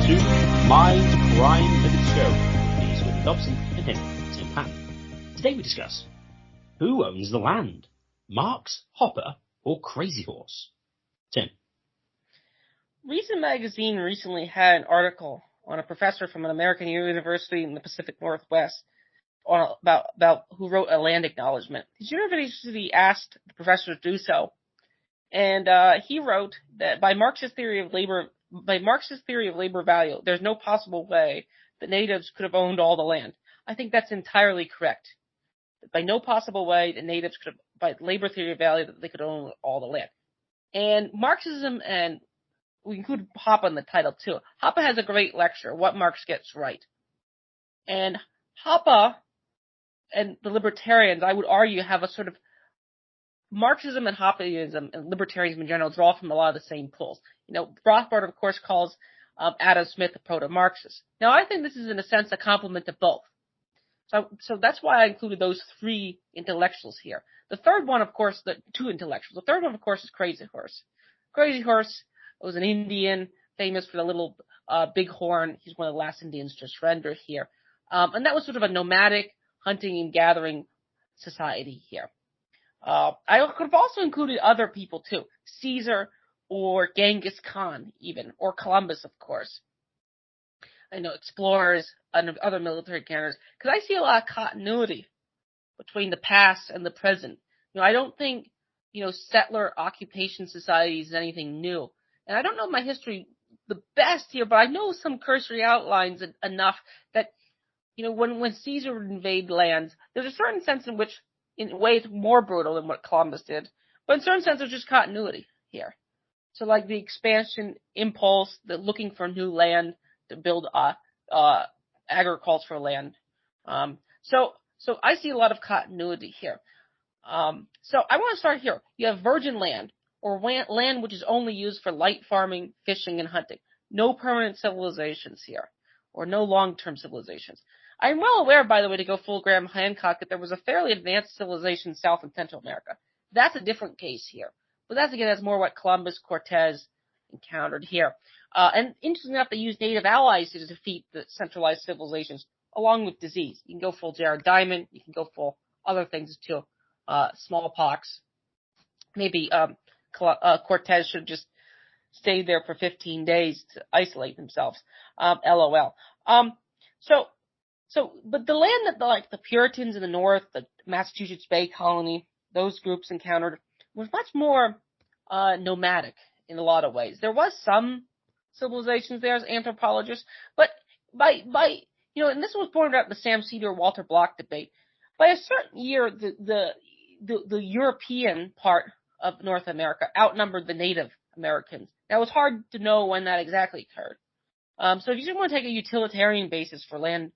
to Mindcrime Liberty Show. These with Dobson and him, Tim Pan. Today we discuss who owns the land, Marx, Hoppe, or Crazy Horse? Tim. Reason magazine recently had an article on a professor from an American university in the Pacific Northwest about who wrote a land acknowledgement. His university asked the professor to do so, and he wrote that by Marxist theory of labor value, there's no possible way the natives could have owned all the land. I think that's entirely correct. By no possible way the natives could have, by labor theory of value, that they could own all the land. And Marxism, and we include Hoppe in the title too. Hoppe has a great lecture, What Marx Gets Right. And Hoppe and the libertarians, I would argue, have a sort of Marxism and Hoppeism and libertarianism in general draw from a lot of the same pools. You know, Rothbard, of course, calls Adam Smith a proto-Marxist. Now, I think this is, in a sense, a compliment to both. So that's why I included those three intellectuals here. The third one, of course, the two intellectuals. The third one, of course, is Crazy Horse. Crazy Horse was an Indian, famous for the little big horn. He's one of the last Indians to surrender here. And that was sort of a nomadic hunting and gathering society here. I could have also included other people too. Caesar or Genghis Khan even, or Columbus, of course. I know explorers and other military characters, because I see a lot of continuity between the past and the present. You know, I don't think, settler occupation society is anything new. And I don't know my history the best here, but I know some cursory outlines enough that, when Caesar would invade lands, there's a certain sense in which, in a way, it's more brutal than what Columbus did. But in a certain sense, there's just continuity here. So like the expansion impulse, the looking for new land to build agricultural land. So I see a lot of continuity here. So I want to start here. You have virgin land, or land which is only used for light farming, fishing, and hunting. No permanent civilizations here, or no long-term civilizations. I'm well aware, by the way, to go full Graham Hancock, that there was a fairly advanced civilization in South and Central America. That's a different case here. But that's more what Columbus, Cortez encountered here. And interestingly enough, they used native allies to defeat the centralized civilizations, along with disease. You can go full Jared Diamond. You can go full other things too. Smallpox. Maybe Cortez should just stay there for 15 days to isolate themselves. LOL. But the land that the Puritans in the North, the Massachusetts Bay Colony, those groups encountered was much more nomadic in a lot of ways. There was some civilizations there as anthropologists, but by and this was born out of the Sam Cedar Walter Block debate. By a certain year, the European part of North America outnumbered the Native Americans. Now, it's hard to know when that exactly occurred. So if you just want to take a utilitarian basis for land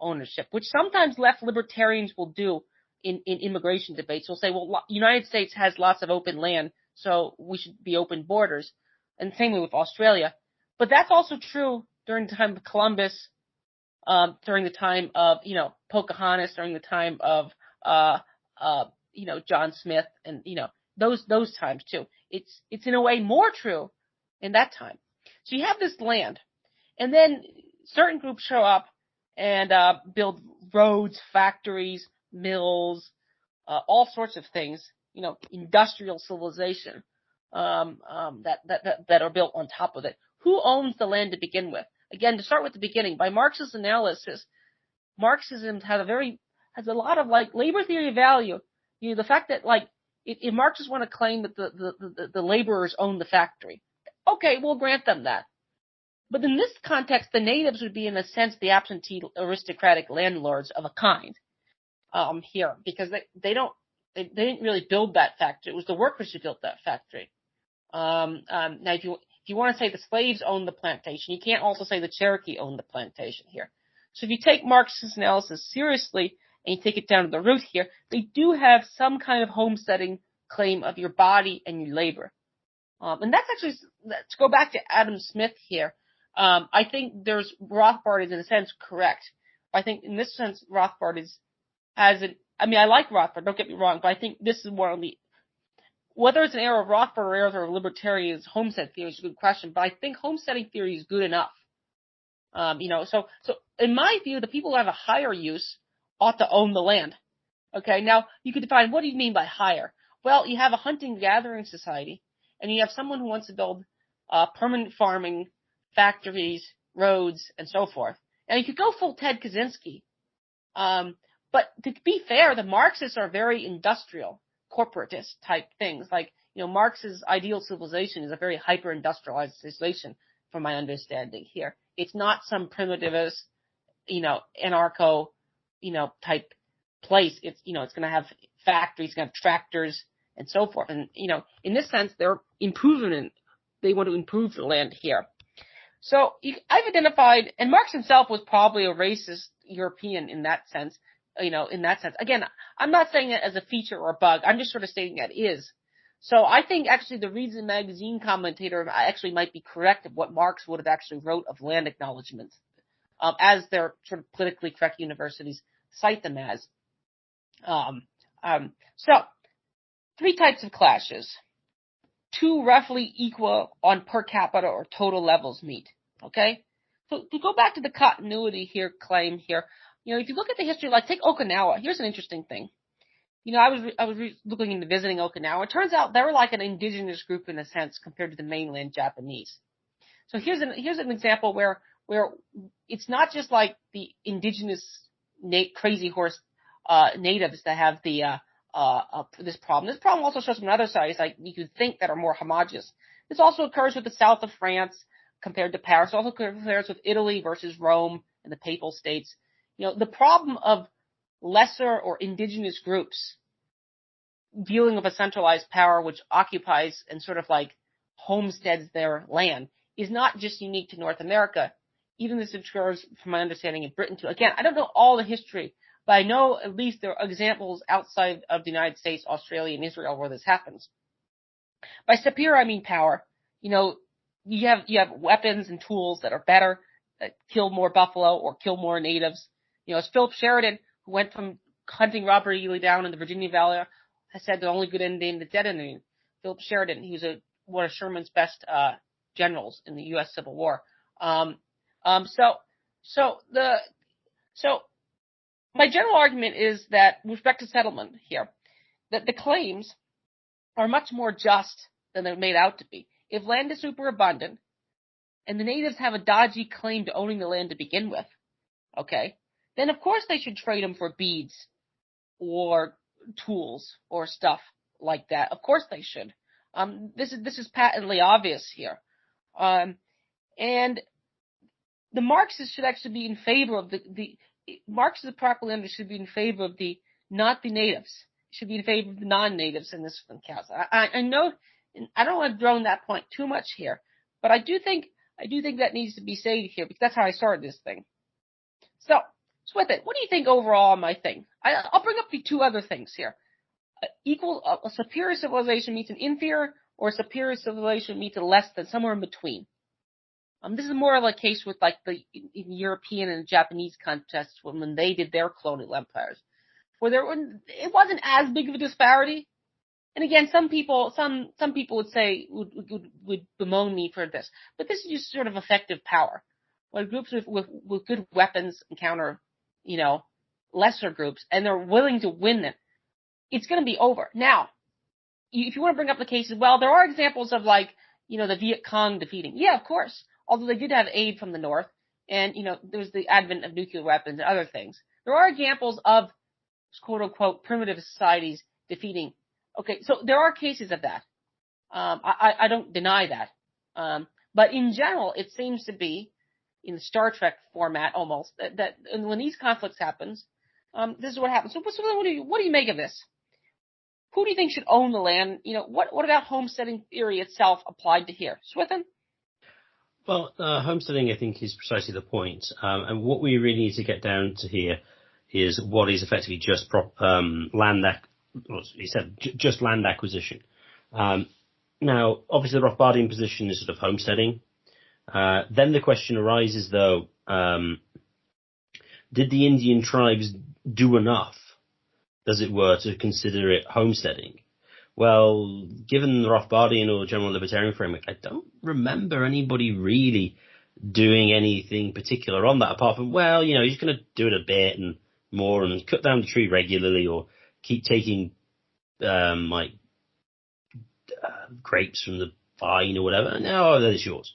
ownership, which sometimes left libertarians will do in immigration debates, will say, well, United States has lots of open land, so we should be open borders. And same way with Australia. But that's also true during the time of Columbus, during the time of, Pocahontas, during the time of, John Smith, and, those times too. It's in a way more true in that time. So you have this land, and then certain groups show up and build roads, factories, mills, all sorts of things, industrial civilization that are built on top of it. Who owns the land to begin with? Again, to start with the beginning, by Marxist analysis, Marxism has a lot of labor theory of value. The fact that if Marxists want to claim that the laborers own the factory, okay, we'll grant them that. But in this context, the natives would be, in a sense, the absentee aristocratic landlords of a kind here, because they didn't really build that factory. It was the workers who built that factory. Now, if you want to say the slaves owned the plantation, you can't also say the Cherokee owned the plantation here. So if you take Marxist analysis seriously and you take it down to the root here, they do have some kind of homesteading claim of your body and your labor. And that's actually, let's go back to Adam Smith here. I think Rothbard is in a sense correct. I think in this sense, Rothbard I like Rothbard, don't get me wrong, but I think this is one of the, whether it's an error of Rothbard or error of libertarians, homestead theory is a good question, but I think homesteading theory is good enough So in my view, the people who have a higher use ought to own the land. Okay, now you could define, what do you mean by higher? Well, you have a hunting-gathering society, and you have someone who wants to build permanent farming, factories, roads, and so forth. And you could go full Ted Kaczynski. But to be fair, the Marxists are very industrial, corporatist type things. Like, Marx's ideal civilization is a very hyper-industrialized civilization, from my understanding here. It's not some primitivist, anarcho, type place. It's going to have factories, going to have tractors, and so forth. And, in this sense, they're improving, they want to improve the land here. So I've identified, and Marx himself was probably a racist European in that sense, Again, I'm not saying it as a feature or a bug. I'm just sort of stating that it is. So I think actually the Reason magazine commentator actually might be correct of what Marx would have actually wrote of land acknowledgments, as their sort of politically correct universities cite them as. So 3 types of clashes. 2 roughly equal on per capita or total levels meet. Okay? So to go back to the continuity here, claim here, if you look at the history, like take Okinawa, here's an interesting thing. I was looking into visiting Okinawa. It turns out they were like an indigenous group in a sense compared to the mainland Japanese. So here's an example where it's not just like the indigenous crazy horse natives that have the this problem. This problem also shows from other sides, like you could think, that are more homogeneous. This also occurs with the south of France compared to Paris. It also occurs with Italy versus Rome and the Papal States. The problem of lesser or indigenous groups dealing with a centralized power which occupies and sort of like homesteads their land is not just unique to North America. Even this occurs, from my understanding, in Britain too. Again, I don't know all the history, but I know at least there are examples outside of the United States, Australia, and Israel where this happens. By superior, I mean power. You have weapons and tools that are better, that kill more buffalo or kill more natives. As Philip Sheridan, who went from hunting Robert E. Lee down in the Virginia Valley, has said the only good Indian, the dead Indian. Philip Sheridan, he was one of Sherman's best generals in the U.S. Civil War. So my general argument is that, with respect to settlement here, that the claims are much more just than they're made out to be. If land is super abundant, and the natives have a dodgy claim to owning the land to begin with, okay, then of course they should trade them for beads or tools or stuff like that. Of course they should. This is patently obvious here. And the Marxists should actually be in favor of the Marxist propaganda should be in favor of not the natives. It should be in favor of the non-natives in this case. I know, I don't want to drone that point too much here, but I do think that needs to be stated here, because that's how I started this thing. So with it, what do you think overall on my thing? I'll bring up the 2 other things here. A superior civilization meets an inferior, or a superior civilization meets a less than, somewhere in between. This is more of a case with like the European and Japanese contests when they did their colonial empires, where it wasn't as big of a disparity. And again, some people would say would bemoan me for this, but this is just sort of effective power, where groups with good weapons encounter lesser groups, and they're willing to win it. It's going to be over. Now, if you want to bring up the cases, well, there are examples of like the Viet Cong defeating. Yeah, of course. Although they did have aid from the North, and there was the advent of nuclear weapons and other things. There are examples of quote unquote primitive societies defeating. Okay, so there are cases of that. I don't deny that. But in general, it seems to be in the Star Trek format almost that when these conflicts happens, this is what happens. So what do you make of this? Who do you think should own the land? What about homesteading theory itself applied to here? Swithin? Well, homesteading, I think, is precisely the point. And what we really need to get down to here is what is effectively just just land acquisition. Now, obviously, the Rothbardian position is sort of homesteading. Then the question arises, though, did the Indian tribes do enough, as it were, to consider it homesteading? Well, given the Rothbardian or general libertarian framework, I don't remember anybody really doing anything particular on that apart from, well, you're just going to do it a bit and more and cut down the tree regularly or keep taking, grapes from the vine or whatever. No, that is yours.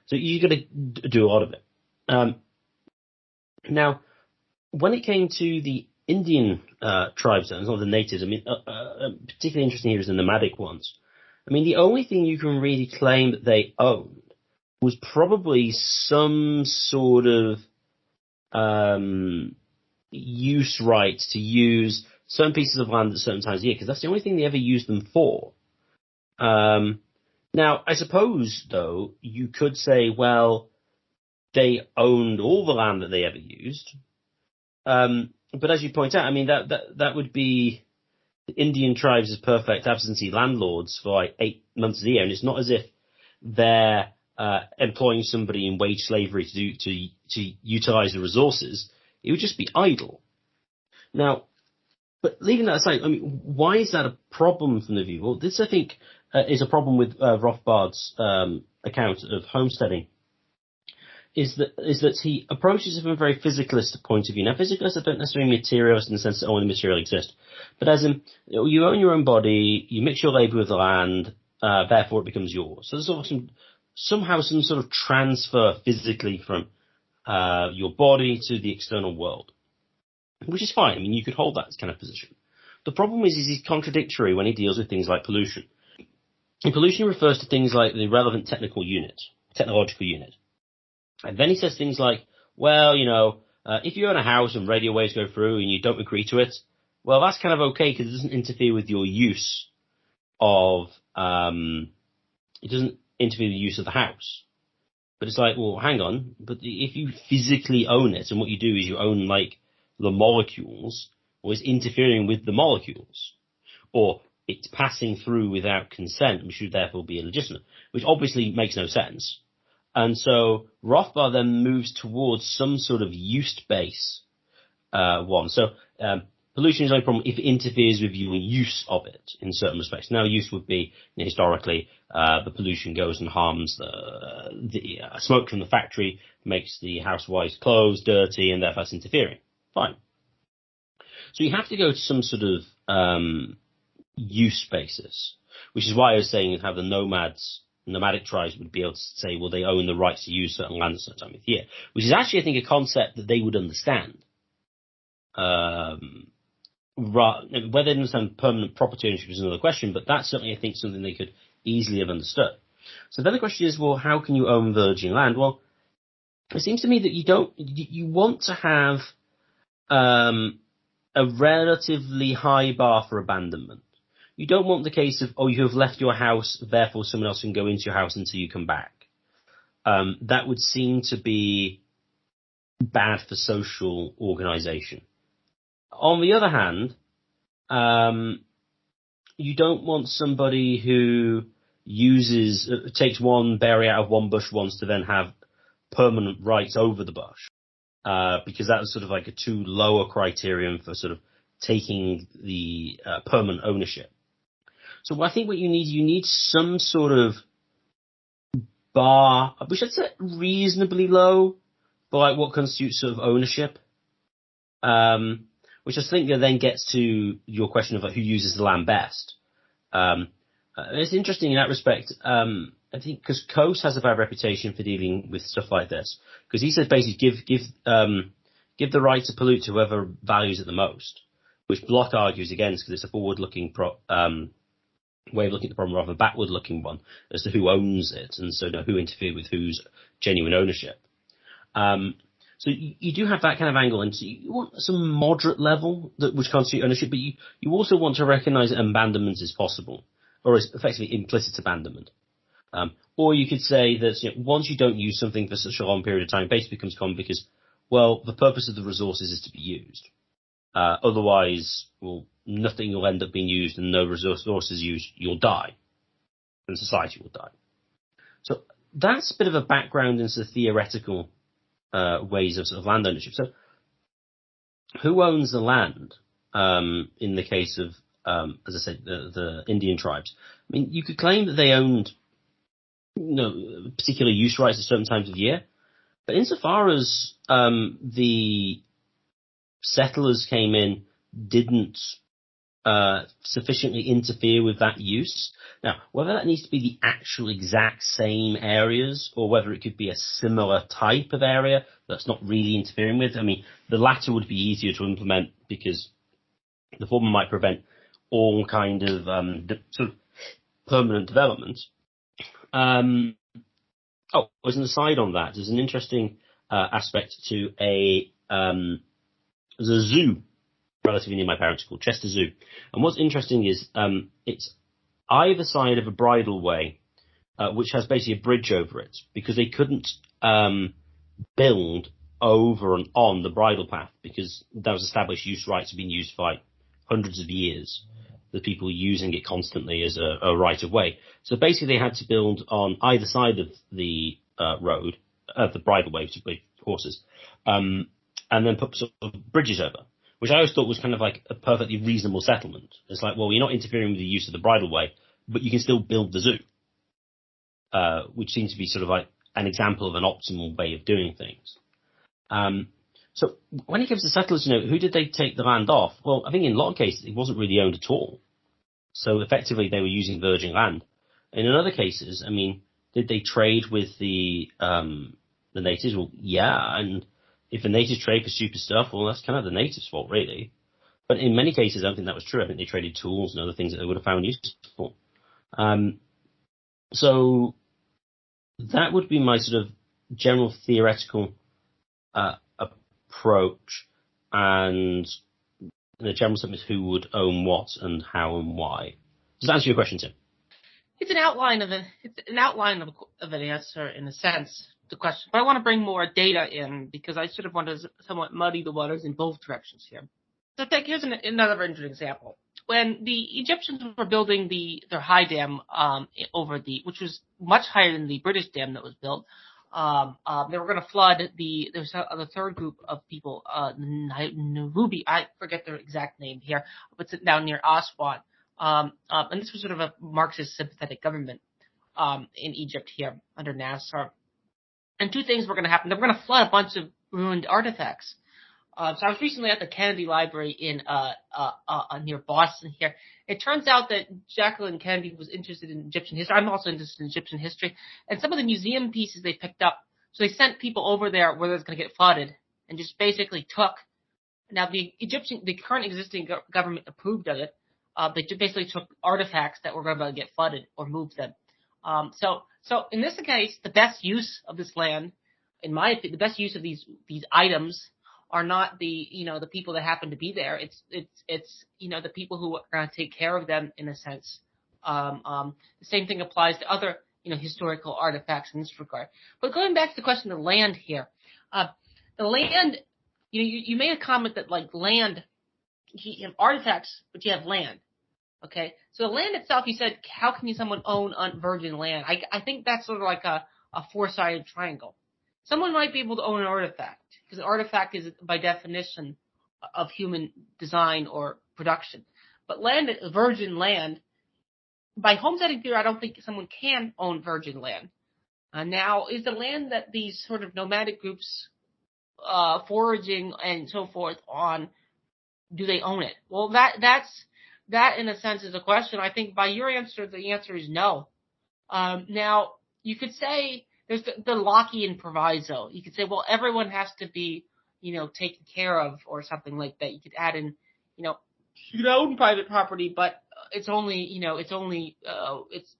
So you got to do a lot of it. Now, when it came to the Indian tribes, and not the natives, particularly interesting here is the nomadic ones. The only thing you can really claim that they owned was probably some sort of use right to use certain pieces of land at certain times of the year, because that's the only thing they ever used them for. Now, I suppose, though, you could say, well, they owned all the land that they ever used. But as you point out, that would be the Indian tribes as perfect absentee landlords for like 8 months of the year, and it's not as if they're employing somebody in wage slavery to utilize the resources. It would just be idle. Now, but leaving that aside, why is that a problem from the view? Well, this, I think, is a problem with Rothbard's account of homesteading. Is that he approaches it from a very physicalist point of view. Now, physicalists don't necessarily mean materialist in the sense that only material exists, but as in, you own your own body, you mix your labour with the land, therefore it becomes yours. So there's somehow some sort of transfer physically from your body to the external world, which is fine. You could hold that kind of position. The problem is he's contradictory when he deals with things like pollution. And pollution refers to things like the relevant technological unit. And then he says things like, well, if you own a house and radio waves go through and you don't agree to it, well, that's kind of okay because it doesn't interfere with your use of, it doesn't interfere with the use of the house. But it's like, well, hang on, but if you physically own it and what you do is you own like the molecules, or it's interfering with the molecules, or it's passing through without consent, which should therefore be illegitimate, which obviously makes no sense. And so Rothbard then moves towards some sort of use-based one. So pollution is only a problem if it interferes with your use of it in certain respects. Now, use would be, historically, the pollution goes and harms the smoke from the factory, makes the housewife's clothes dirty, and therefore it's interfering. Fine. So you have to go to some sort of use basis, which is why I was saying how the nomadic tribes would be able to say, well, they own the rights to use certain land at a certain time of the year, which is actually, I think, a concept that they would understand. Whether they understand permanent property ownership is another question, but that's certainly, I think, something they could easily have understood. So then the question is, well, how can you own virgin land? Well, it seems to me that you want to have a relatively high bar for abandonment. You don't want the case of, you have left your house, therefore someone else can go into your house until you come back. That would seem to be bad for social organisation. On the other hand, you don't want somebody who takes one berry out of one bush once to then have permanent rights over the bush, because that was sort of like a too low a criterion for sort of taking the permanent ownership. So I think what you need some sort of bar, which I'd say reasonably low, for like what constitutes sort of ownership. Which I think then gets to your question of like who uses the land best. It's interesting in that respect. I think because Coase has a bad reputation for dealing with stuff like this, because he says basically give the right to pollute to whoever values it the most, which Bloch argues against because it's a forward-looking way of looking at the problem rather than a backward-looking one as to who owns it, and so who interfered with whose genuine ownership. So you do have that kind of angle, and so you want some moderate level which constitute ownership, but you also want to recognise that abandonment is possible, or is effectively implicit abandonment. Or you could say that once you don't use something for such a long period of time, it basically becomes common because, well, the purpose of the resources is to be used. Otherwise, well, nothing will end up being used and no resources used, you'll die. And society will die. So that's a bit of a background into the theoretical ways of sort of land ownership. So who owns the land in the case of, as I said, the Indian tribes? You could claim that they owned particular use rights at certain times of the year. But insofar as the settlers came in, didn't sufficiently interfere with that use. Now, whether that needs to be the actual exact same areas or whether it could be a similar type of area that's not really interfering with, I mean, the latter would be easier to implement because the former might prevent all kind of sort of permanent development. As an aside on that, there's an interesting aspect to there's a zoo relatively near my parents called Chester Zoo. And what's interesting is it's either side of a bridleway, which has basically a bridge over it, because they couldn't build over and on the bridle path because that was established use rights have been used for like hundreds of years. The people using it constantly as a right of way. So basically they had to build on either side of the road, the bridleway, particularly horses, and then put sort of bridges over, which I always thought was kind of like a perfectly reasonable settlement. It's like, well, you're not interfering with the use of the bridleway, but you can still build the zoo, which seems to be sort of like an example of an optimal way of doing things. So when it comes to settlers, who did they take the land off? Well, I think in a lot of cases it wasn't really owned at all. So effectively they were using virgin land. And in other cases, I mean, did they trade with the natives? Well, yeah, and if the natives trade for stupid stuff, well, that's kind of the natives' fault, really. But in many cases, I don't think that was true. I think they traded tools and other things that they would have found useful. So that would be my sort of general theoretical approach, and the general statement is who would own what and how and why. Does that answer your question, Tim? It's an outline of an answer in a sense. The question, but I want to bring more data in because I sort of want to somewhat muddy the waters in both directions here. So here's another interesting example. When the Egyptians were building their high dam which was much higher than the British dam that was built, they were going to flood there's the third group of people, Nubi, I forget their exact name here, but it's down near Aswan. And this was sort of a Marxist sympathetic government in Egypt here under Nasser. And two things were going to happen. They were going to flood a bunch of ruined artifacts. So I was recently at the Kennedy Library in near Boston here. It turns out that Jacqueline Kennedy was interested in Egyptian history. I'm also interested in Egyptian history. And some of the museum pieces they picked up, so they sent people over there where it was going to get flooded and just basically took. Now the current existing government approved of it. They basically took artifacts that were going to get flooded or moved them. So in this case, the best use of this land, in my opinion, the best use of these items are not the people that happen to be there. It's the people who are going to take care of them in a sense. The same thing applies to other historical artifacts in this regard. But going back to the question of land here, the land, you made a comment that like land, you have artifacts, but you have land. Okay, so the land itself, you said, how can someone own virgin land? I think that's sort of like a four-sided triangle. Someone might be able to own an artifact, because an artifact is, by definition, of human design or production. But land, virgin land, by homesteading theory, I don't think someone can own virgin land. Now, is the land that these sort of nomadic groups, foraging and so forth on, do they own it? Well, that, in a sense, is a question. I think by your answer, the answer is no. Now, you could say there's the Lockean proviso. You could say, well, everyone has to be, taken care of or something like that. You could add in, you can own private property, but it's only, it's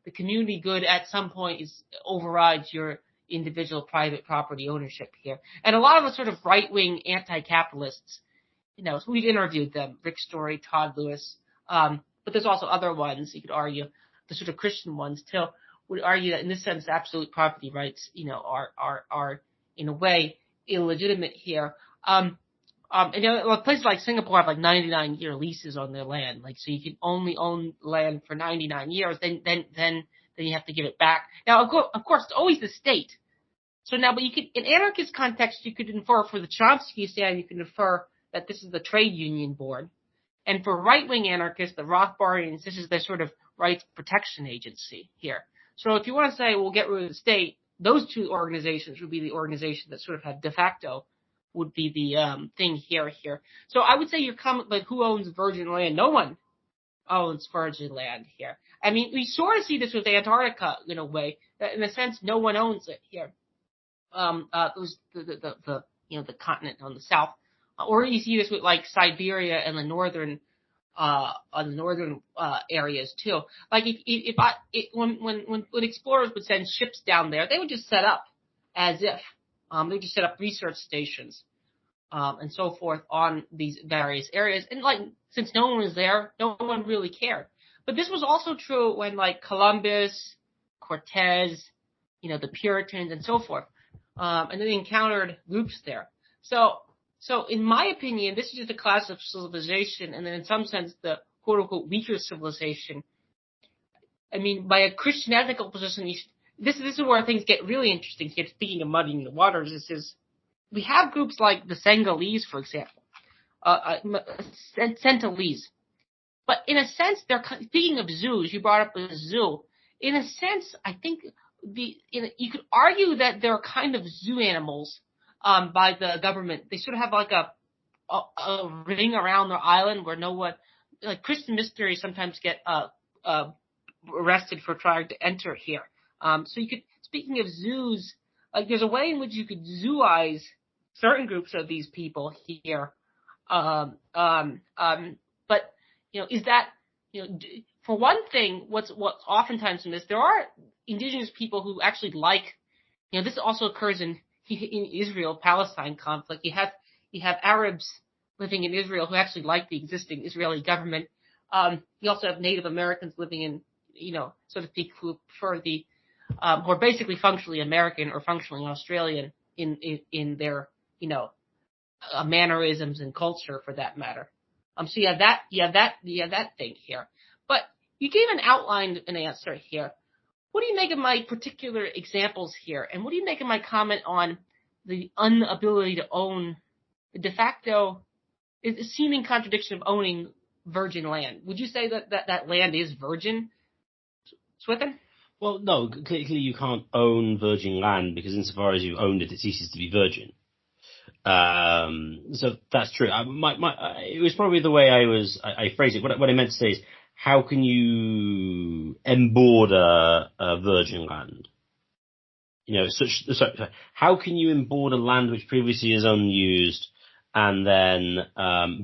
the community good at some point overrides your individual private property ownership here. And a lot of the sort of right-wing anti-capitalists, so we've interviewed them, Rick Story, Todd Lewis, but there's also other ones you could argue, the sort of Christian ones too, would argue that in this sense, absolute property rights, are in a way illegitimate here. And places like Singapore have like 99-year leases on their land, like so you can only own land for 99 years, then you have to give it back. Now, of course, it's always the state. So now, but you could, in anarchist context, you could infer for the Chomsky stand, you can infer that this is the trade union board. And for right-wing anarchists, the Rothbardians, this is their sort of rights protection agency here. So if you want to say, well, get rid of the state, those two organizations would be the organization that sort of had de facto would be the thing here. So I would say you're coming, but who owns virgin land? No one owns virgin land here. I mean, we sort of see this with Antarctica in a way. In a sense, no one owns it here. It was the continent on the south, or you see this with like Siberia and the northern areas too. Like when explorers would send ships down there, they would just set up as if they just set up research stations and so forth on these various areas. And like since no one was there, no one really cared. But this was also true when like Columbus, Cortez, the Puritans and so forth. And then they encountered groups there. So in my opinion, this is just a class of civilization, and then in some sense, the quote unquote weaker civilization. I mean, by a Christian ethical position, this is where things get really interesting here. Speaking of muddying the waters, we have groups like the Senegalese, for example, Sentinelese. But in a sense, speaking of zoos, you brought up a zoo. In a sense, I think you could argue that they're kind of zoo animals by the government. They sort of have like a ring around their island where no one, like Christian missionaries sometimes get arrested for trying to enter here. So you could, speaking of zoos, like there's a way in which you could zooize certain groups of these people here. But is that for one thing, what's oftentimes missed, there are indigenous people who actually like, this also occurs in Israel-Palestine conflict. You have Arabs living in Israel who actually like the existing Israeli government. You also have Native Americans living in, so to speak, who prefer who are basically functionally American or functionally Australian in their, mannerisms and culture for that matter. So you have that thing here. But you gave an answer here. What do you make of my particular examples here? And what do you make of my comment on the inability to own, the de facto, seeming contradiction of owning virgin land? Would you say that land is virgin, Swithin? Well, no, clearly you can't own virgin land because insofar as you've owned it, it ceases to be virgin. So that's true. It was probably the way I phrased it. What I meant to say is, how can you emborder a virgin land? How can you emborder land which previously is unused and then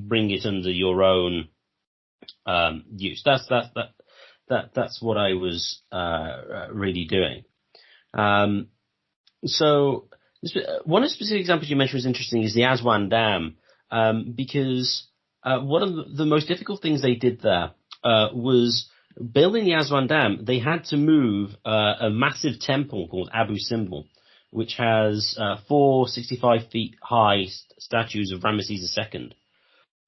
bring it under your own use? That's what I was really doing. So one of the specific examples you mentioned was interesting is the Aswan Dam, because one of the most difficult things they did there was building the Aswan Dam. They had to move a massive temple called Abu Simbel, which has 4 65 feet high statues of Ramesses II,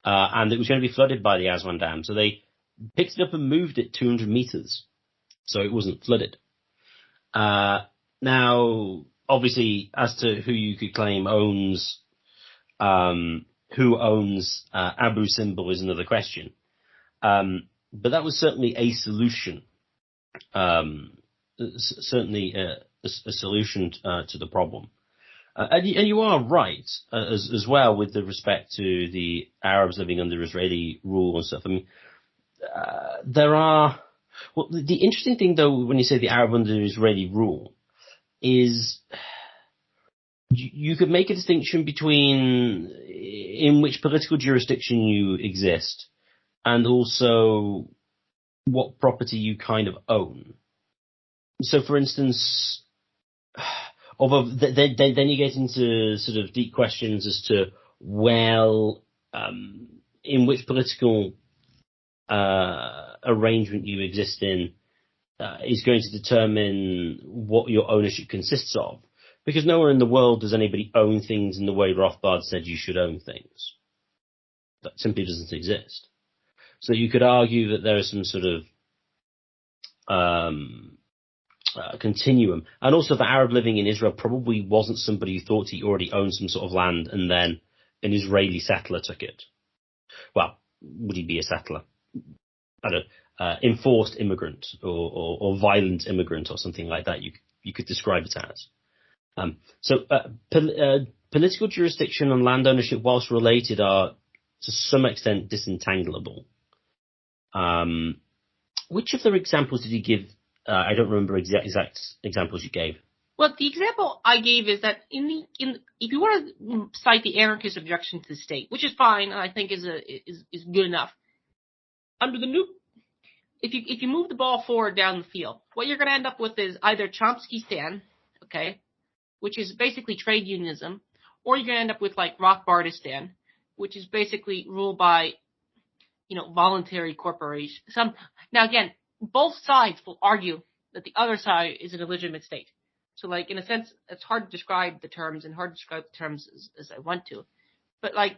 and it was going to be flooded by the Aswan Dam. So they picked it up and moved it 200 meters, so it wasn't flooded. Now, obviously, as to who you could claim owns Abu Simbel is another question. But that was certainly a solution, certainly a solution to the problem. And you are right as well with the respect to the Arabs living under Israeli rule and stuff. I mean, the interesting thing though, when you say the Arab under Israeli rule, is you could make a distinction between in which political jurisdiction you exist and also what property you kind of own. So, for instance, then you get into sort of deep questions as to, in which political arrangement you exist in is going to determine what your ownership consists of. Because nowhere in the world does anybody own things in the way Rothbard said you should own things. That simply doesn't exist. So you could argue that there is some sort of continuum. And also the Arab living in Israel probably wasn't somebody who thought he already owned some sort of land and then an Israeli settler took it. Well, would he be a settler? enforced immigrant or violent immigrant or something like that. You could describe it as. Political jurisdiction and land ownership, whilst related, are to some extent disentangleable. Which of the examples did you give? I don't remember exact examples you gave. Well, the example I gave is that if you want to cite the anarchist objection to the state, which is fine, and I think is good enough. Under the new, if you move the ball forward down the field, what you're going to end up with is either Chomskystan, okay, which is basically trade unionism, or you're going to end up with like Rothbardistan, which is basically ruled by, voluntary corporations. Now again, both sides will argue that the other side is an illegitimate state. So like in a sense, it's hard to describe the terms and hard to describe the terms as I want to, but like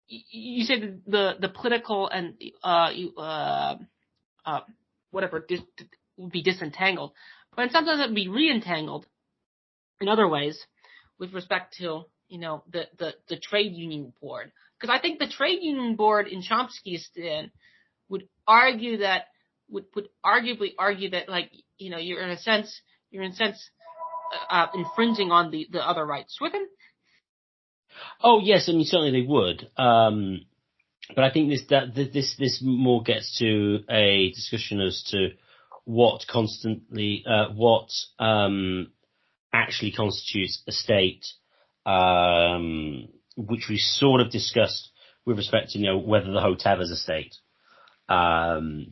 you said the political and whatever would be disentangled, but sometimes it would be reentangled in other ways with respect to the trade union board, because I think the trade union board in Chomskystan would arguably argue that like you're in a sense infringing on the other rights. With him? Oh yes, I mean certainly they would. But I think this more gets to a discussion as to what actually constitutes a state, which we sort of discussed with respect to whether the Hotev is a state,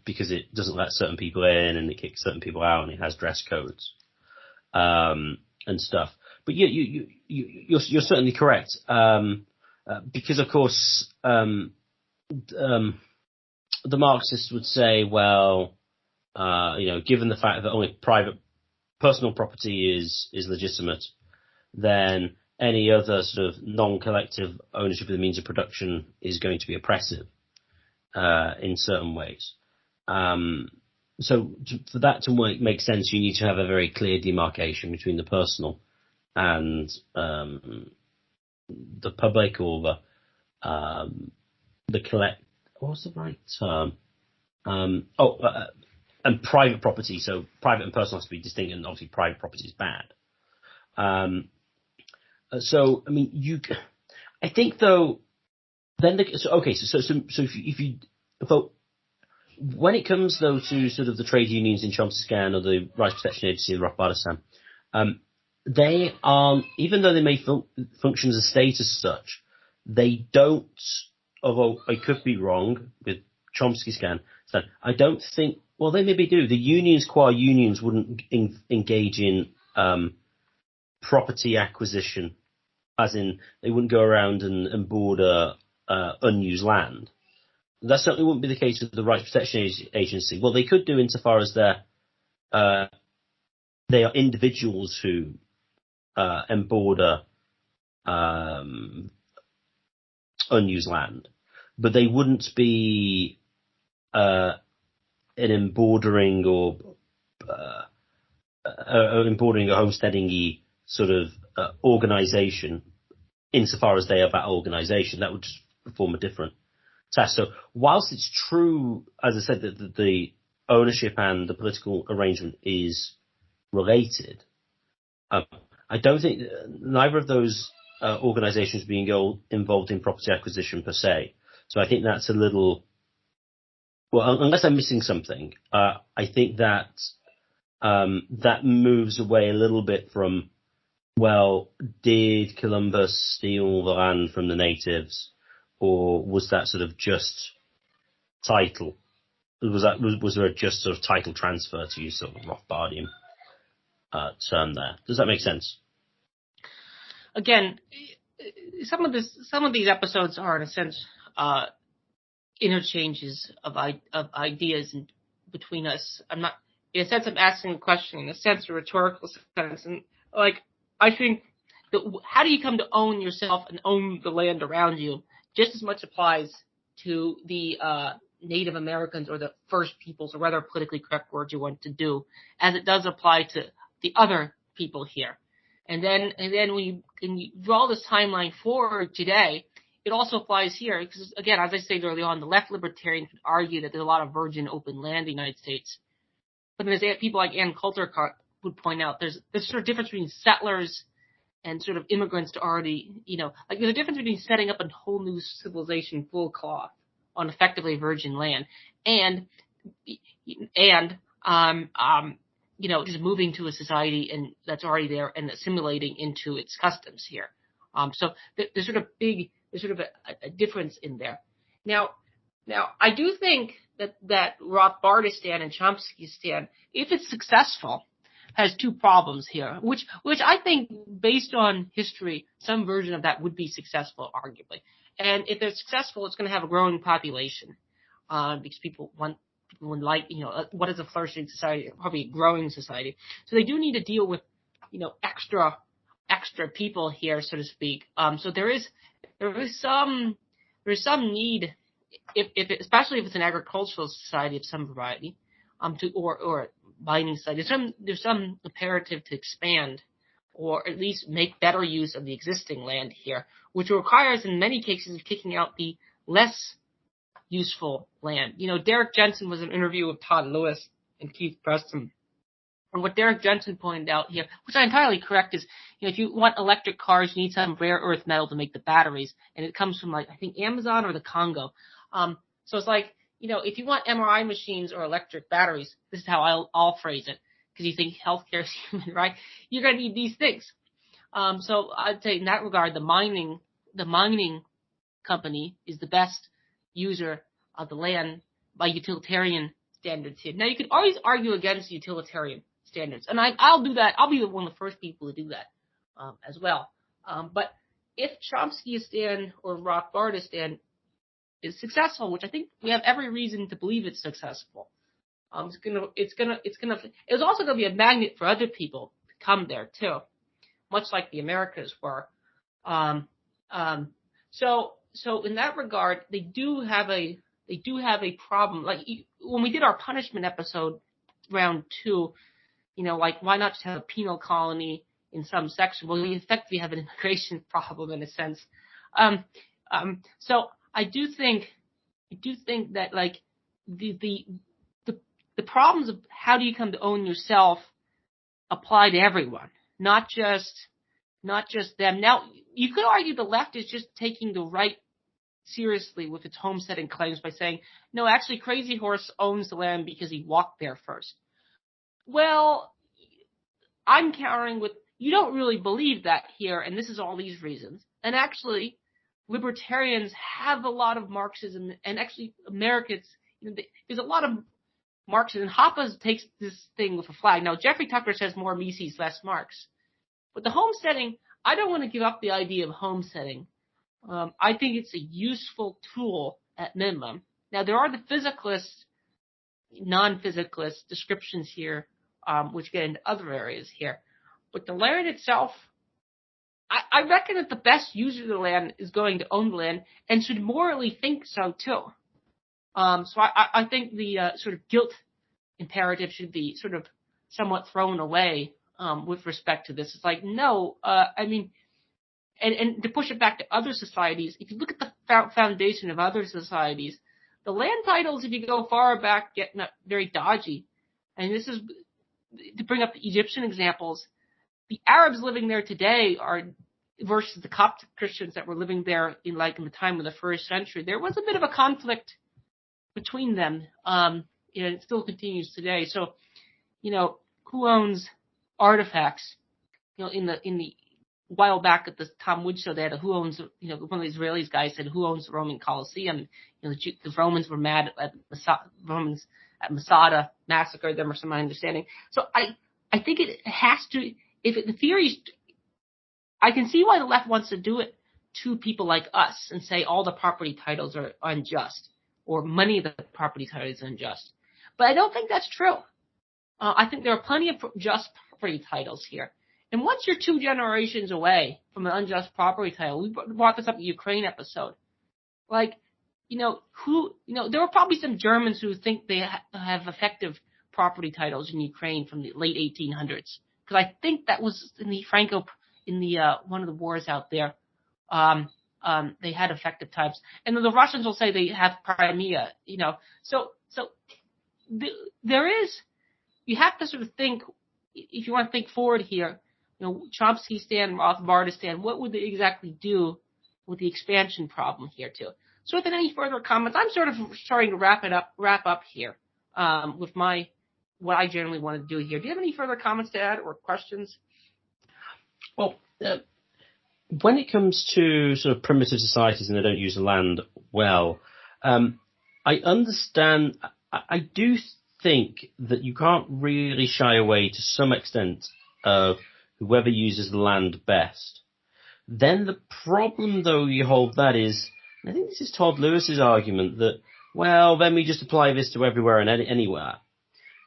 because it doesn't let certain people in and it kicks certain people out and it has dress codes and stuff. But you're certainly correct, because of course the Marxists would say, well, given the fact that only private personal property is legitimate, then any other sort of non-collective ownership of the means of production is going to be oppressive in certain ways. So for that to make sense, you need to have a very clear demarcation between the personal and the public, or the collect. What was the right term? And private property. So private and personal has to be distinct, and obviously private property is bad. So I mean, I think though. Then when it comes though to sort of the trade unions in Chomsky or the Rights Protection Agency in Rothbardistan, they aren't, even though they may function as a state as such, they don't. Although I could be wrong with Chomsky, I don't think. Well, they maybe do. The unions, qua unions, wouldn't engage in property acquisition, as in they wouldn't go around and border unused land. That certainly wouldn't be the case with the Rights Protection Agency. Well, they could do insofar as they are individuals who emborder unused land, but they wouldn't be an embordering or embordering a homesteading-y sort of organisation. Insofar as they are that organisation, that would just form a different task. So whilst it's true, as I said, that the ownership and the political arrangement is related, I don't think neither of those organisations being involved in property acquisition per se. So I think that's a little. Well, unless I'm missing something, I think that that moves away a little bit from. Well, did Columbus steal the land from the natives, or was that sort of just title? Was there a just sort of title transfer, to use sort of Rothbardian term there? Does that make sense? Again, some of these episodes are in a sense interchanges of ideas between us. I'm not, in a sense, I'm asking a question, in a sense, a rhetorical sense, and like. I think that how do you come to own yourself and own the land around you just as much applies to the Native Americans or the First Peoples, or whatever politically correct words you want to do, as it does apply to the other people here. And then when you draw this timeline forward today, it also applies here because, again, as I said earlier on, the left libertarians would argue that there's a lot of virgin open land in the United States. But then there's people like Ann Coulter would point out there's sort of difference between settlers and sort of immigrants to already, like there's a difference between setting up a whole new civilization full cloth on effectively virgin land and just moving to a society and that's already there and assimilating into its customs here. So there's sort of a difference in there. Now I do think that Rothbardistan and Chomskystan, if it's successful, has two problems here, which I think, based on history, some version of that would be successful, arguably. And if they're successful, it's going to have a growing population, because people would like, what is a flourishing society? Probably a growing society. So they do need to deal with, extra people here, so to speak. So there is some need, especially if it's an agricultural society of some variety, or mining society. There's some imperative to expand, or at least make better use of the existing land here, which requires, in many cases, kicking out the less useful land. Derek Jensen was in an interview with Todd Lewis and Keith Preston. And what Derek Jensen pointed out here, which I entirely correct, is, if you want electric cars, you need some rare earth metal to make the batteries. And it comes from, I think Amazon or the Congo. So it's like, if you want MRI machines or electric batteries, this is how I'll phrase it, because you think healthcare is human, right? You're going to need these things. So I'd say in that regard, the mining company is the best user of the land by utilitarian standards here. Now, you could always argue against utilitarian standards, and I'll do that. I'll be one of the first people to do that as well. But if Chomskystan or Rothbardistan is successful, which I think we have every reason to believe it's successful, it's also gonna be a magnet for other people to come there too, much like the Americas were. So in that regard, they do have a problem. Like when we did our punishment episode, round 2, why not just have a penal colony in some section? Well, we effectively have an immigration problem in a sense. So I do think that the problems of how do you come to own yourself apply to everyone, not just them. Now, you could argue the left is just taking the right seriously with its homesteading claims by saying, no, actually Crazy Horse owns the land because he walked there first. Well, I'm countering with, you don't really believe that here, and this is all these reasons. And actually, libertarians have a lot of Marxism, and actually Americans, there's a lot of Marxism. Hoppe takes this thing with a flag. Now, Jeffrey Tucker says more Mises, less Marx. But the homesteading, I don't want to give up the idea of homesteading. I think it's a useful tool at minimum. Now, there are the physicalist, non-physicalist descriptions here, which get into other areas here. But the land itself, I reckon that the best user of the land is going to own the land and should morally think so too. So I think the sort of guilt imperative should be sort of somewhat thrown away with respect to this. It's like, no, and to push it back to other societies, if you look at the foundation of other societies, the land titles, if you go far back, get very dodgy. And this is, to bring up the Egyptian examples, the Arabs living there today are versus the Coptic Christians that were living there in the time of the first century. There was a bit of a conflict between them. And it still continues today. So, who owns artifacts? In the while back at the Tom Woods show, they had a who owns, one of the Israelis guys said, who owns the Roman Colosseum? The Romans were mad at Romans at Masada, massacred them, or some my understanding. So I think it has to, the theory, I can see why the left wants to do it to people like us and say all the property titles are unjust, or many of the property titles are unjust. But I don't think that's true. I think there are plenty of just property titles here. And once you're 2 generations away from an unjust property title, we brought this up in the Ukraine episode. There were probably some Germans who think they have effective property titles in Ukraine from the late 1800s. Because I think that was in the one of the wars out there. they had effective types. And then the Russians will say they have Crimea, So there is, you have to sort of think, if you want to think forward here, Chomsky-stan, Rothbardistan, what would they exactly do with the expansion problem here too? So without any further comments, I'm sort of starting to wrap up here with what I generally want to do here. Do you have any further comments to add or questions? Well, when it comes to sort of primitive societies and they don't use the land well, I understand. I do think that you can't really shy away to some extent of whoever uses the land best. Then the problem, though, you hold that is, and I think this is Todd Lewis's argument, that, well, then we just apply this to everywhere and anywhere.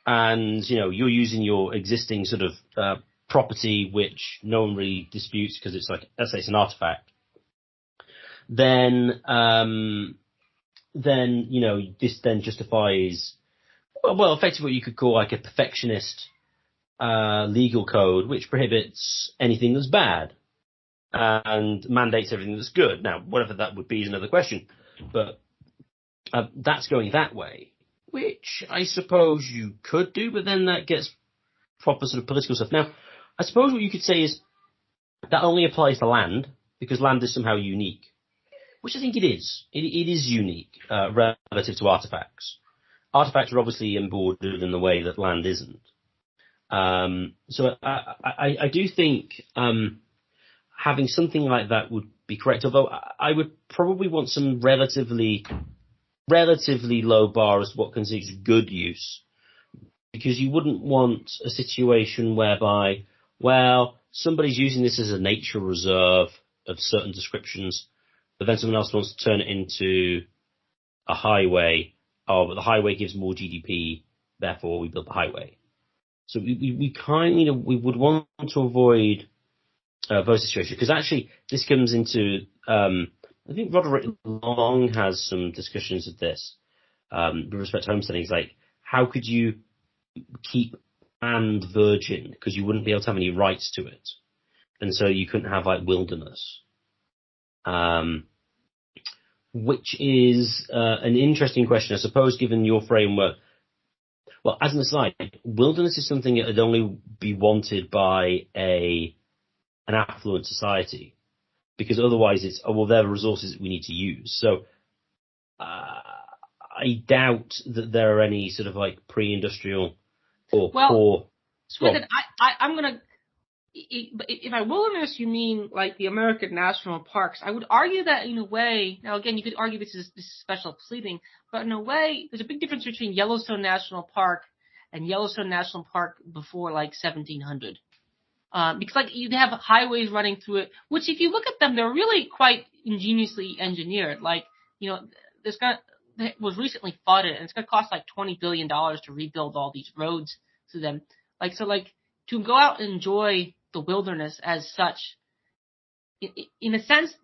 And, you're using your existing sort of property, which no one really disputes because it's like, let's say it's an artifact. Then this then justifies, well, effectively what you could call like a perfectionist legal code, which prohibits anything that's bad and mandates everything that's good. Now, whatever that would be is another question, but that's going that way, which I suppose you could do, but then that gets proper sort of political stuff. Now, I suppose what you could say is that only applies to land, because land is somehow unique, which I think it is. It is unique relative to artifacts. Artifacts are obviously embroidered in the way that land isn't. So I do think having something like that would be correct, although I would probably want some relatively low bar as to what constitutes good use, because you wouldn't want a situation whereby, well, somebody's using this as a nature reserve of certain descriptions, but then someone else wants to turn it into a highway. Oh, but the highway gives more GDP, therefore we build the highway. So we would want to avoid those situations, because actually this comes into, I think Roderick Long has some discussions of this with respect to homesteading. It's like, how could you keep land virgin, because you wouldn't be able to have any rights to it, and so you couldn't have like wilderness, which is an interesting question, I suppose, given your framework. Well, as an aside, wilderness is something that would only be wanted by an affluent society, because otherwise it's, oh, well, they're resources that we need to use. So I doubt that there are any sort of like pre-industrial or poor. Swithin, I'm going to, if by wilderness you mean like the American national parks, I would argue that in a way, now again, you could argue this is special pleading, but in a way, there's a big difference between Yellowstone National Park and Yellowstone National Park before like 1700. Because like you have highways running through it, which if you look at them, they're really quite ingeniously engineered. Like, it was recently flooded, and it's going to cost like $20 billion to rebuild all these roads through them. To go out and enjoy the wilderness as such, in a sense,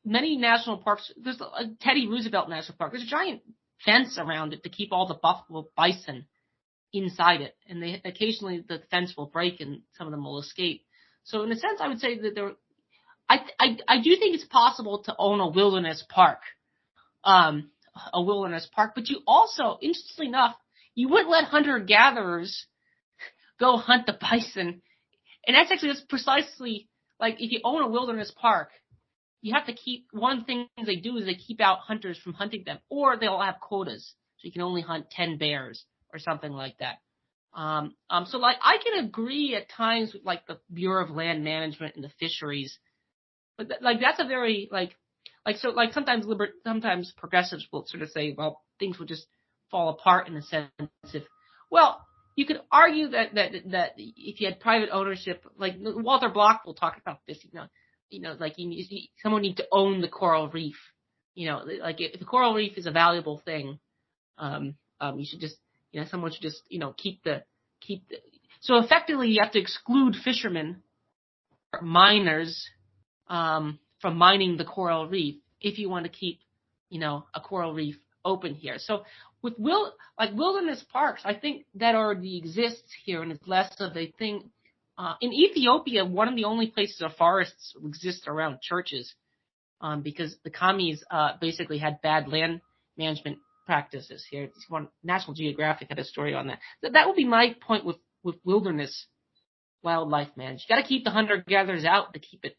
many national parks, there's a Teddy Roosevelt National Park, there's a giant fence around it to keep all the buffalo bison inside it, and occasionally the fence will break and some of them will escape. So in a sense, I would say that I do think it's possible to own a wilderness park, but you also, interestingly enough, you wouldn't let hunter-gatherers go hunt the bison. And that's precisely, like, if you own a wilderness park, you have to one thing they do is they keep out hunters from hunting them, or they'll have quotas, so you can only hunt 10 bears or something like that. So like, I can agree at times with like the Bureau of Land Management and the fisheries, but that's a very, sometimes progressives will sort of say, well, things would just fall apart in a sense you could argue that if you had private ownership, like Walter Block will talk about this, someone needs to own the coral reef. Like if the coral reef is a valuable thing, you should just, someone should just, keep the. So effectively, you have to exclude fishermen, or miners, from mining the coral reef if you want to keep, a coral reef open here. So with wilderness parks, I think that already exists here, and it's less of a thing In Ethiopia, one of the only places of forests exist around churches, because the commies basically had bad land management practices here. National Geographic had a story on that. That would be my point with wilderness wildlife management. You got to keep the hunter-gatherers out to keep it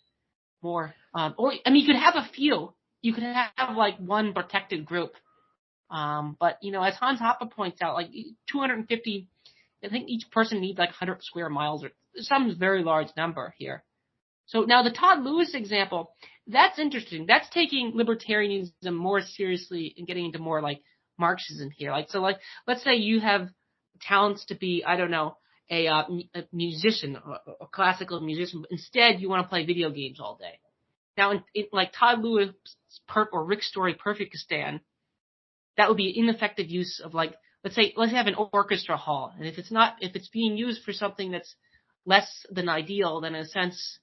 more. You could have a few. You could have like one protected group. But as Hans Hoppe points out, like 250, I think each person needs like 100 square miles or some very large number here. So now the Todd Lewis example, that's interesting. That's taking libertarianism more seriously and getting into more like Marxism here. Like let's say you have talents to be, I don't know, a musician, a classical musician. But instead, you want to play video games all day. Now, in like Todd Lewis or Rick Story Perfectistan, that would be ineffective use of like, let's have an orchestra hall. And if it's being used for something that's less than ideal, then in a sense,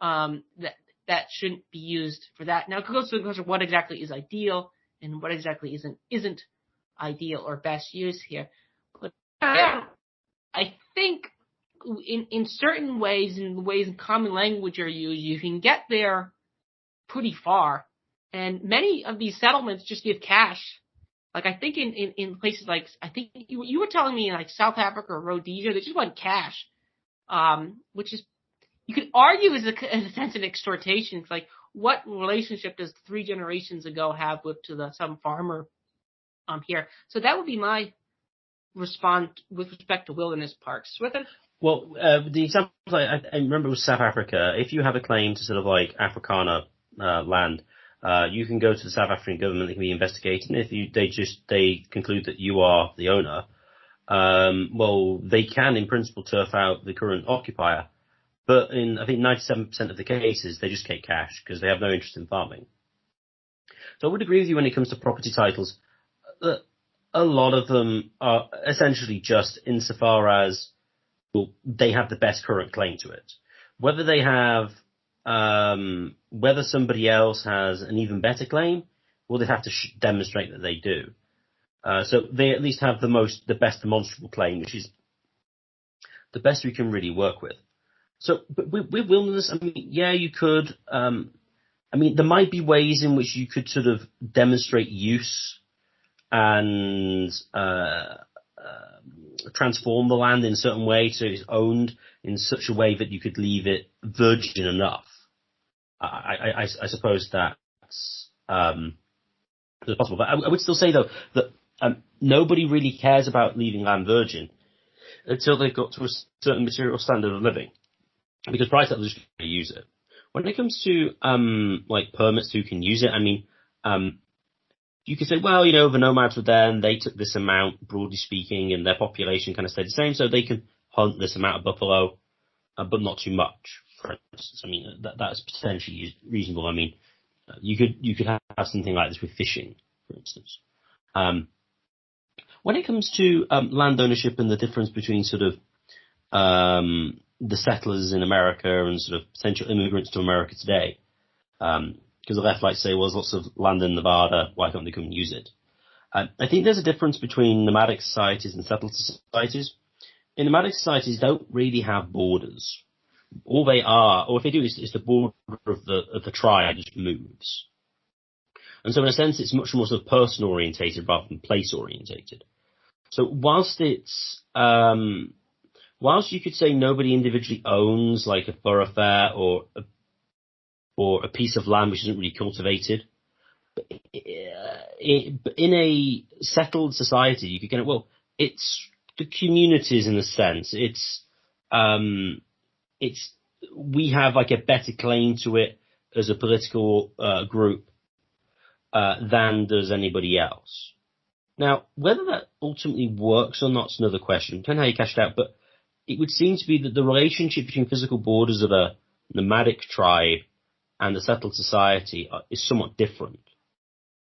that shouldn't be used for that. Now, it goes to the question of what exactly is ideal and what exactly isn't ideal or best use here. But I think in certain ways, in the ways in common language are used, you can get there pretty far. And many of these settlements just give cash. Like I think in places like, I think you were telling me in like South Africa or Rhodesia, they just want cash, which is, you could argue is in a sense an extortation. It's like, what relationship does 3 generations ago have with some farmer here? So that would be my response with respect to wilderness parks. Swithin? Well, the example I remember was South Africa. If you have a claim to sort of like Afrikaner land, you can go to the South African government. They can be investigating. If they conclude that you are the owner, well, they can in principle turf out the current occupier. But in, I think, 97% of the cases, they just take cash because they have no interest in farming. So I would agree with you when it comes to property titles. A lot of them are essentially just insofar as, well, they have the best current claim to it. Whether they have, whether somebody else has an even better claim, well, they have to demonstrate that they do. So they at least have the best demonstrable claim, which is the best we can really work with. So, but with wilderness, I mean, yeah, you could, there might be ways in which you could sort of demonstrate use and, transform the land in a certain way so it's owned in such a way that you could leave it virgin enough. I suppose that's, possible. But I would still say though that, nobody really cares about leaving land virgin until they've got to a certain material standard of living. Because price settlers can use it. When it comes to like permits who can use it, I mean, you could say, well, the nomads were there and they took this amount, broadly speaking, and their population kind of stayed the same, so they can hunt this amount of buffalo, but not too much. For instance, I mean that's potentially reasonable. I mean, you could have something like this with fishing, for instance. When it comes to land ownership and the difference between sort of the settlers in America and sort of potential immigrants to America today, because the left like to say, well, there's lots of land in Nevada, why can't they come and use it? I think there's a difference between nomadic societies and settled societies. In nomadic societies, don't really have borders. All they are, or if they do, is the border of the tribe just moves. And so in a sense, it's much more sort of person orientated rather than place orientated. So whilst you could say nobody individually owns like a thoroughfare or a piece of land which isn't really cultivated, in a settled society, you could get it. Well, it's the communities in a sense. We have like a better claim to it as a political group than does anybody else. Now, whether that ultimately works or not is another question. Depending on how you cash it out, but it would seem to be that the relationship between physical borders of a nomadic tribe and a settled society is somewhat different.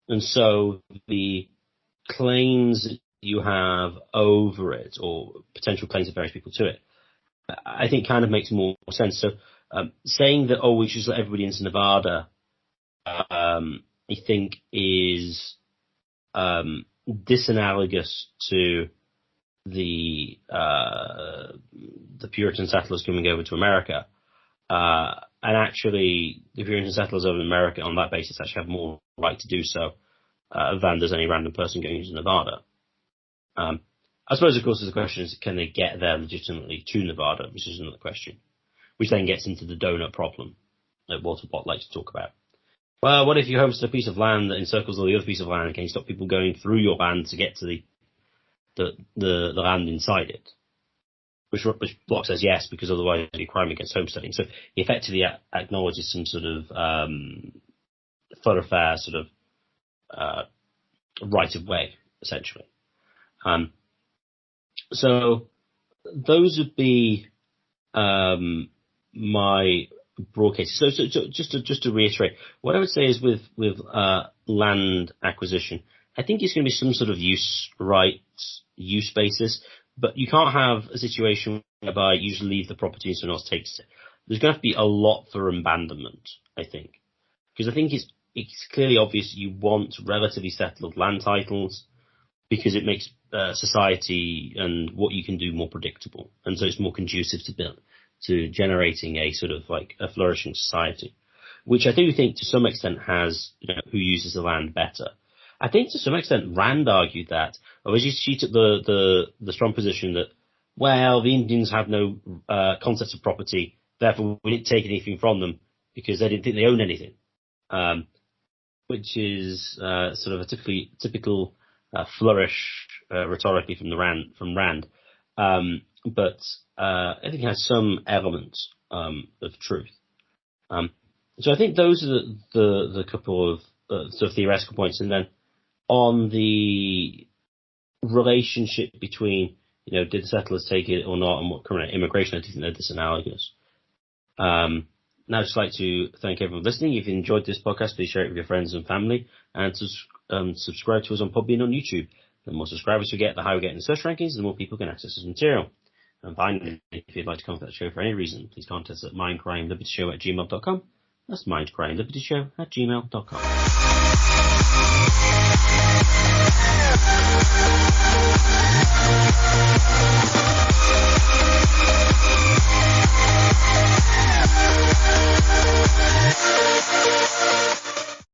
And so the claims that you have over it, or potential claims of various people to it, I think kind of makes more sense. So saying that, we should let everybody into Nevada, I think is disanalogous to the Puritan settlers coming over to America, and actually the Puritan settlers over in America on that basis actually have more right to do so than does any random person going into Nevada. I suppose, of course, the question is, can they get there legitimately to Nevada, which is another question, which then gets into the donut problem that Walter Bott likes to talk about. Well, what if you homestead a piece of land that encircles all the other piece of land? Can you stop people going through your land to get to the land inside it? Which Locke says yes, because otherwise it'd be a crime against homesteading. So he effectively acknowledges some sort of thoroughfare sort of right of way, essentially. So those would be my broad cases. So just to reiterate, what I would say is with land acquisition, I think it's going to be some sort of use basis, but you can't have a situation whereby you just leave the property and someone else takes it. There's going to have to be a lot for abandonment, I think, because I think it's clearly obvious you want relatively settled land titles because it makes society and what you can do more predictable, and so it's more conducive to generating a sort of like a flourishing society, which I do think to some extent has, who uses the land better. I think to some extent Rand argued that, or she took the strong position that, well, the Indians have no concepts of property, therefore we didn't take anything from them because they didn't think they owned anything, which is sort of a typical flourish rhetorically from Rand, but I think it has some element of truth. So I think those are the couple of sort of theoretical points, and then on the relationship between, did the settlers take it or not, and what current immigration, I do think they're disanalogous. Now I'd just like to thank everyone for listening. If you enjoyed this podcast, please share it with your friends and family, and subscribe to us on Podbean on YouTube. The more subscribers we get, the higher we get in the search rankings, the more people can access this material. And finally, if you'd like to contact the show for any reason, please contact us at mindcrime liberty show@gmail.com. That's mindcrime liberty show@gmail.com.